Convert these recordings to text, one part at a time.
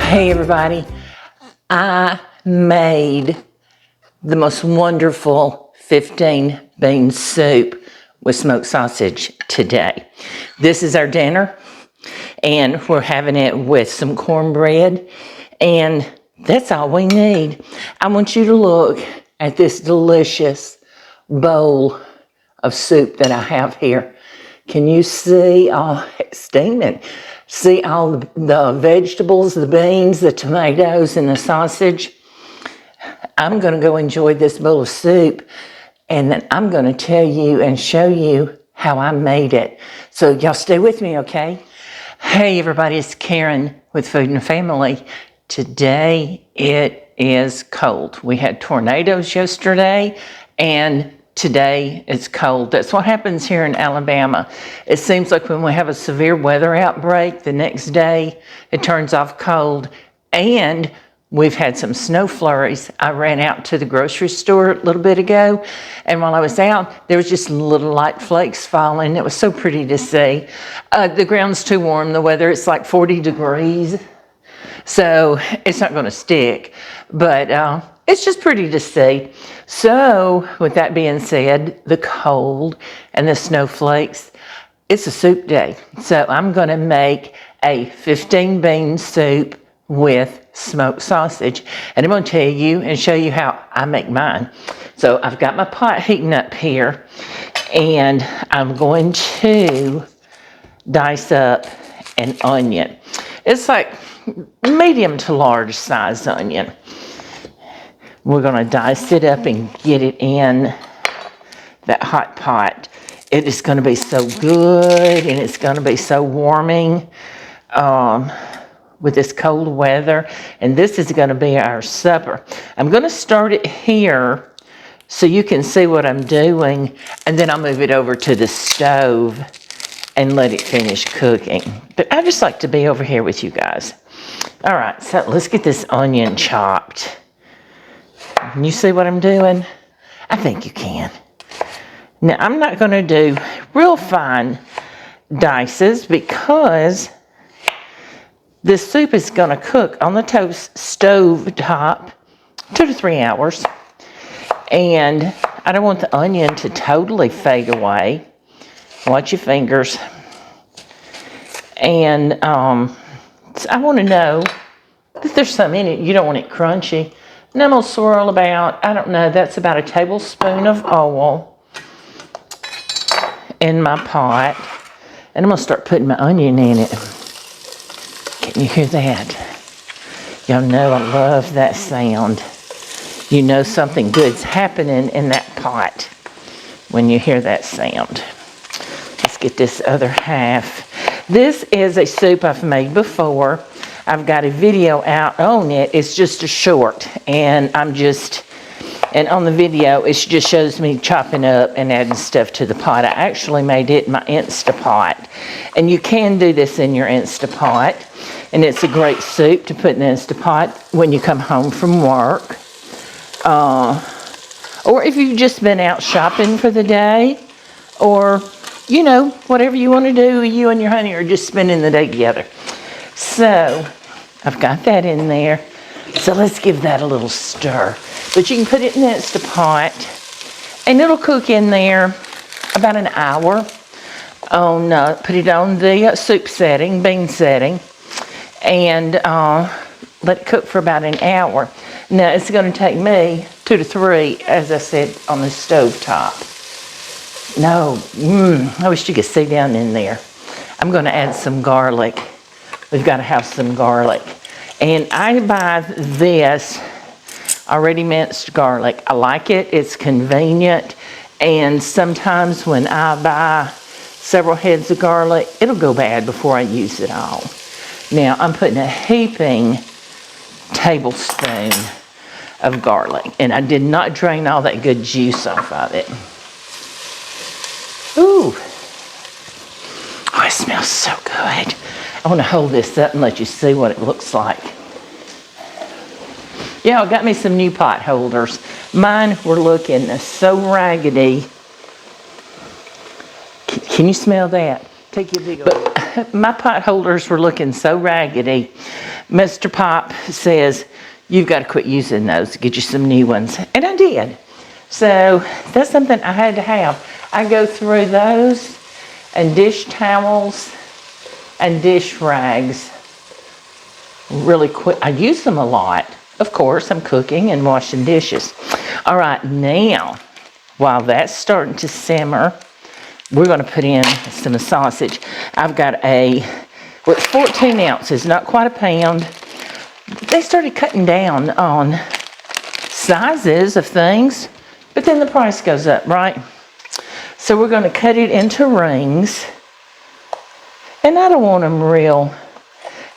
Hey everybody, I made the most wonderful 15 bean soup with smoked sausage today. This is our dinner and we're having it with some cornbread and that's all we need. I want you to look at this delicious bowl of soup that I have here. Can you see? Oh, it's steaming. See all the vegetables, the beans, the tomatoes, and the sausage? I'm going to go enjoy this bowl of soup, and then I'm going to tell you and show you how I made it. So y'all stay with me, okay? Hey everybody, it's Karen with Food and Family. Today it is cold. We had tornadoes yesterday, and today it's cold. That's what happens here in Alabama. It seems like when we have a severe weather outbreak, the next day it turns off cold, and we've had some snow flurries. I ran out to the grocery store a little bit ago, and while I was out, there was just little light flakes falling. It was so pretty to see. The ground's too warm. The weather, it's like 40 degrees, so it's not going to stick, but it's just pretty to see. So with that being said, the cold and the snowflakes, it's a soup day. So I'm going to make a 15 bean soup with smoked sausage. And I'm going to tell you and show you how I make mine. So I've got my pot heating up here, and I'm going to dice up an onion. It's like medium to large size onion. We're going to dice it up and get it in that hot pot. It is going to be so good, and it's going to be so warming with this cold weather. And this is going to be our supper. I'm going to start it here so you can see what I'm doing, and then I'll move it over to the stove and let it finish cooking. But I just like to be over here with you guys. All right, so let's get this onion chopped. Can you see what I'm doing? I think you can. Now, I'm not going to do real fine dices because this soup is going to cook on the stove top 2 to 3 hours. And I don't want the onion to totally fade away. Watch your fingers. And so I want to know that there's some in it. You don't want it crunchy. And I'm going to swirl about, I don't know, that's about a tablespoon of oil in my pot. And I'm going to start putting my onion in it. Can you hear that? Y'all know I love that sound. You know something good's happening in that pot when you hear that sound. Let's get this other half. This is a soup I've made before. I've got a video out on it. It's just a short, and on the video, it just shows me chopping up and adding stuff to the pot. I actually made it in my InstaPot, and you can do this in your InstaPot, and it's a great soup to put in the InstaPot when you come home from work, or if you've just been out shopping for the day, or, you know, whatever you want to do, you and your honey are just spending the day together. So I've got that in there. So let's give that a little stir. But you can put it in the InstaPot, and it'll cook in there about an hour. Put it on the soup setting, bean setting, and let it cook for about an hour. Now it's going to take me 2 to 3, as I said, on the stove top. No, I wish you could see down in there. I'm going to add some garlic. We've got to have some garlic. And I buy this already minced garlic. I like it. It's convenient. And sometimes when I buy several heads of garlic, it'll go bad before I use it all. Now, I'm putting a heaping tablespoon of garlic. And I did not drain all that good juice off of it. Ooh. Oh, it smells so good. I want to hold this up and let you see what it looks like. Yeah, I got me some new pot holders. Mine were looking so raggedy. Can you smell that? Take your big old... my pot holders were looking so raggedy. Mr. Pop says, you've got to quit using those, get you some new ones. And I did. So that's something I had to have. I go through those and dish towels and dish rags really quick. I use them a lot. Of course, I'm cooking and washing dishes. All right, now, while that's starting to simmer, we're going to put in some sausage. I've got it's 14 ounces, not quite a pound. They started cutting down on sizes of things, but then the price goes up, right? So we're going to cut it into rings. And I don't want them real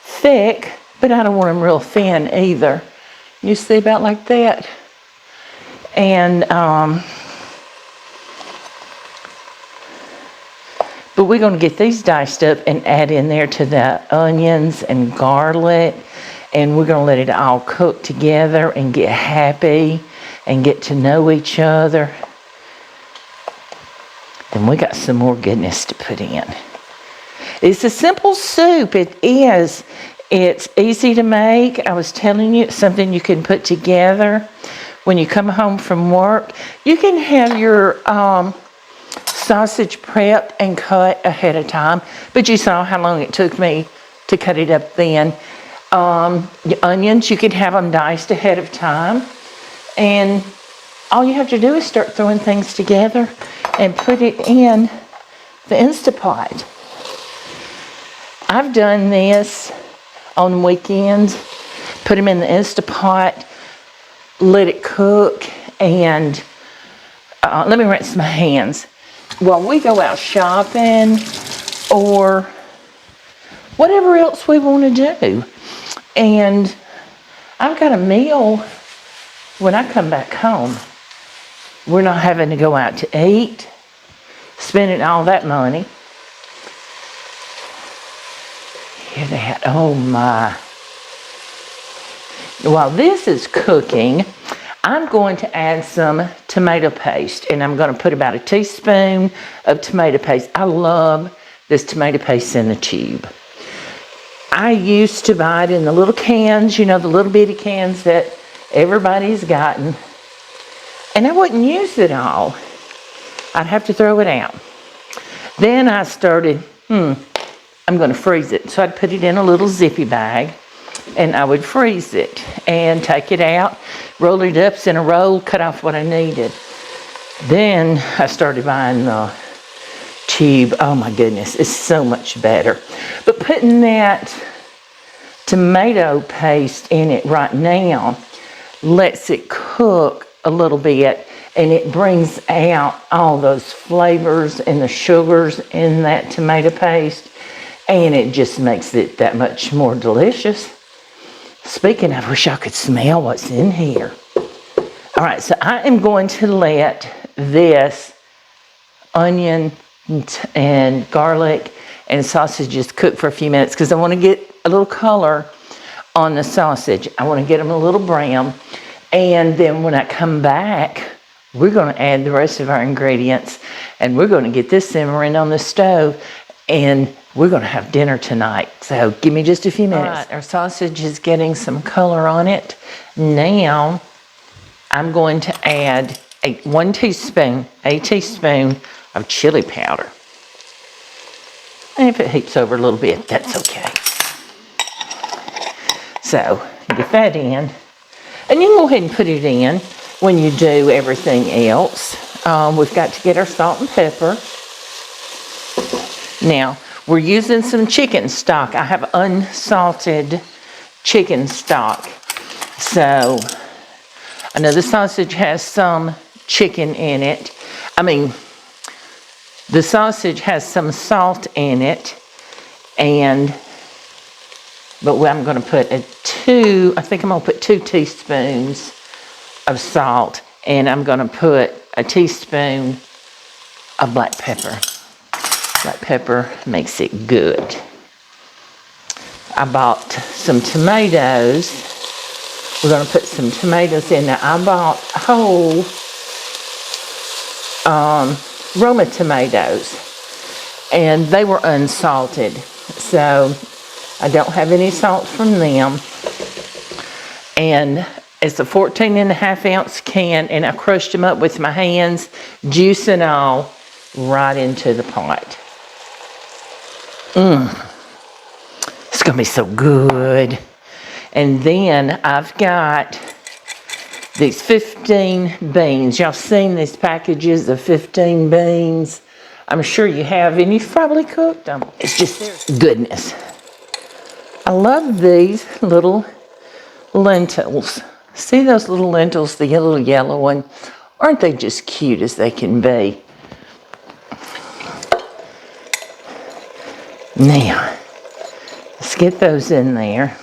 thick, but I don't want them real thin either. You see, about like that. And, but we're going to get these diced up and add in there to the onions and garlic. And we're going to let it all cook together and get happy and get to know each other. Then we got some more goodness to put in. It's a simple soup. It is. It's easy to make. I was telling you, it's something you can put together when you come home from work. You can have your sausage prepped and cut ahead of time, but you saw how long it took me to cut it up then. The onions, you can have them diced ahead of time, and all you have to do is start throwing things together and put it in the InstaPot. I've done this on weekends, put them in the InstaPot, let it cook, and let me rinse my hands while we go out shopping or whatever else we want to do. And I've got a meal when I come back home. We're not having to go out to eat, spending all that money. Hear that? Oh my. While this is cooking, I'm going to add some tomato paste, and I'm going to put about a teaspoon of tomato paste. I love this tomato paste in the tube. I used to buy it in the little cans, you know, the little bitty cans that everybody's gotten. And I wouldn't use it all. I'd have to throw it out. Then I started, I'm going to freeze it. So I'd put it in a little zippy bag, and I would freeze it and take it out, roll it up in a roll, cut off what I needed. Then I started buying the tube. Oh my goodness, it's so much better. But putting that tomato paste in it right now lets it cook a little bit, and it brings out all those flavors and the sugars in that tomato paste, and it just makes it that much more delicious. Speaking of, I wish I could smell what's in here. All right, so I am going to let this onion and garlic and sausages cook for a few minutes because I want to get a little color on the sausage. I want to get them a little brown. And then when I come back, we're going to add the rest of our ingredients, and we're going to get this simmering on the stove, and we're going to have dinner tonight. So give me just a few minutes. All right, our sausage is getting some color on it. Now I'm going to add a teaspoon of chili powder. And if it heats over a little bit, that's okay. So get that in. And you can go ahead and put it in when you do everything else. We've got to get our salt and pepper. Now, we're using some chicken stock. I have unsalted chicken stock. So, I know the sausage has some chicken in it. The sausage has some salt in it. But I'm going to put I think I'm going to put 2 teaspoons of salt, and I'm going to put a teaspoon of black pepper. Black pepper makes it good. I bought some tomatoes. We're going to put some tomatoes in there. I bought whole Roma tomatoes, and they were unsalted. So I don't have any salt from them. And it's a 14.5-ounce can, and I crushed them up with my hands, juice and all, right into the pot. It's gonna be so good. And then I've got these 15 beans. Y'all seen these packages of 15 beans? I'm sure you have, and you've probably cooked them. It's just goodness. I love these little lentils. See those little lentils, the little yellow one? Aren't they just cute as they can be? Now, let's get those in there.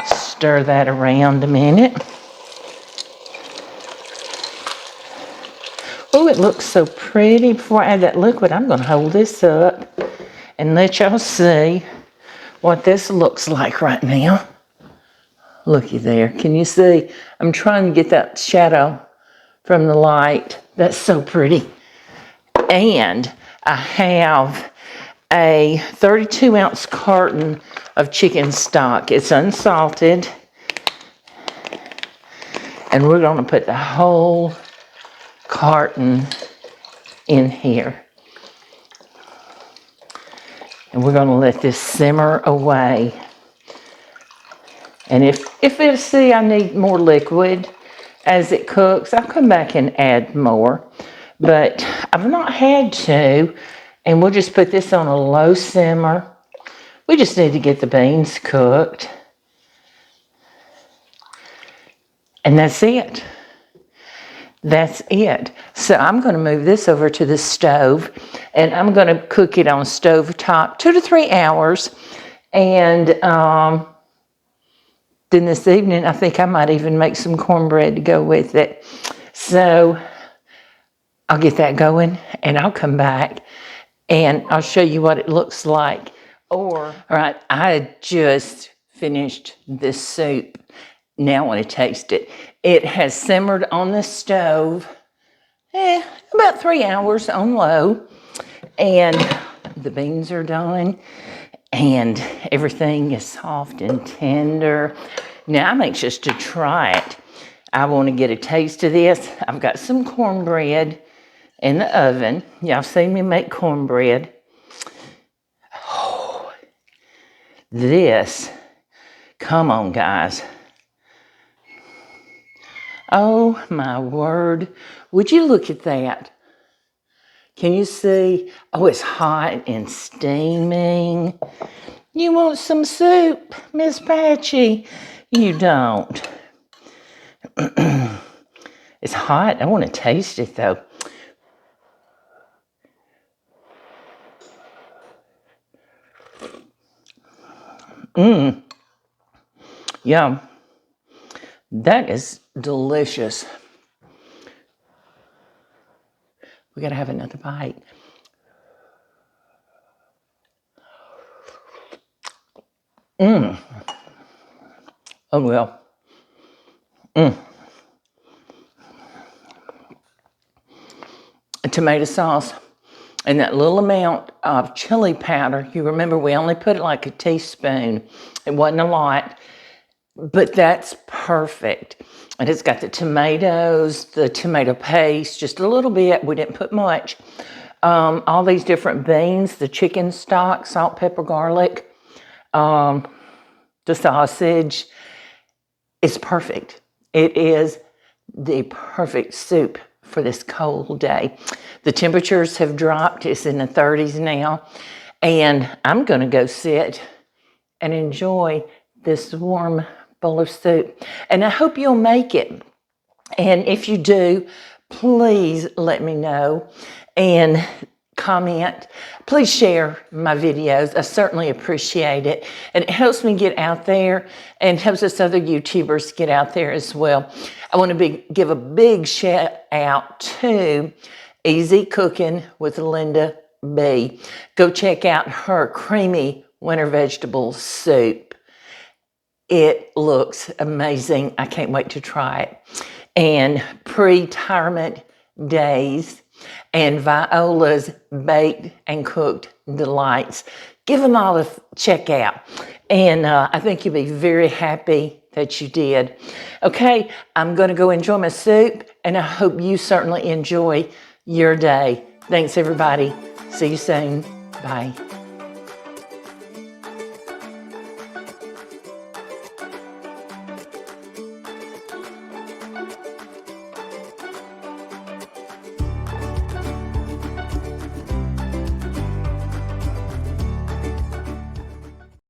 Stir that around a minute. Oh, it looks so pretty. Before I add that liquid, I'm going to hold this up and let y'all see what this looks like right now. Looky there. Can you see? I'm trying to get that shadow from the light. That's so pretty. And I have a 32-ounce carton of chicken stock. It's unsalted. And we're going to put the whole carton in here. And we're going to let this simmer away. And if I need more liquid as it cooks, I'll come back and add more. But I've not had to, and we'll just put this on a low simmer. We just need to get the beans cooked. And that's it. That's it. So I'm going to move this over to the stove, and I'm going to cook it on stove top 2 to 3 hours. And then this evening, I think I might even make some cornbread to go with it. So I'll get that going, and I'll come back, and I'll show you what it looks like. All right, I just finished this soup. Now I want to taste it. It has simmered on the stove about 3 hours on low, and the beans are done, and everything is soft and tender. Now I'm anxious to try it. I want to get a taste of this. I've got some cornbread in the oven. Y'all seen me make cornbread. Oh, this, come on guys. Oh my word, would you look at that? Can you see? Oh, it's hot and steaming. You want some soup, Miss Patchy? You don't. It's hot. I want to taste it though. Yum. That is delicious. We gotta have another bite. Oh well. A tomato sauce and that little amount of chili powder. You remember we only put like a teaspoon. It wasn't a lot, but that's perfect. And it's got the tomatoes, the tomato paste, just a little bit. We didn't put much. All these different beans, the chicken stock, salt, pepper, garlic, the sausage. It's perfect. It is the perfect soup for this cold day. The temperatures have dropped. It's in the 30s now. And I'm going to go sit and enjoy this warm bowl of soup. And I hope you'll make it. And if you do, please let me know and comment. Please share my videos. I certainly appreciate it. And it helps me get out there and helps us other YouTubers get out there as well. I want to give a big shout out to Easy Cooking with Linda B. Go check out her creamy winter vegetable soup. It looks amazing. I can't wait to try it. And pre-retirement days, and Viola's Baked and Cooked Delights. Give them all a check out. And I think you'll be very happy that you did. Okay, I'm going to go enjoy my soup, and I hope you certainly enjoy your day. Thanks, everybody. See you soon. Bye.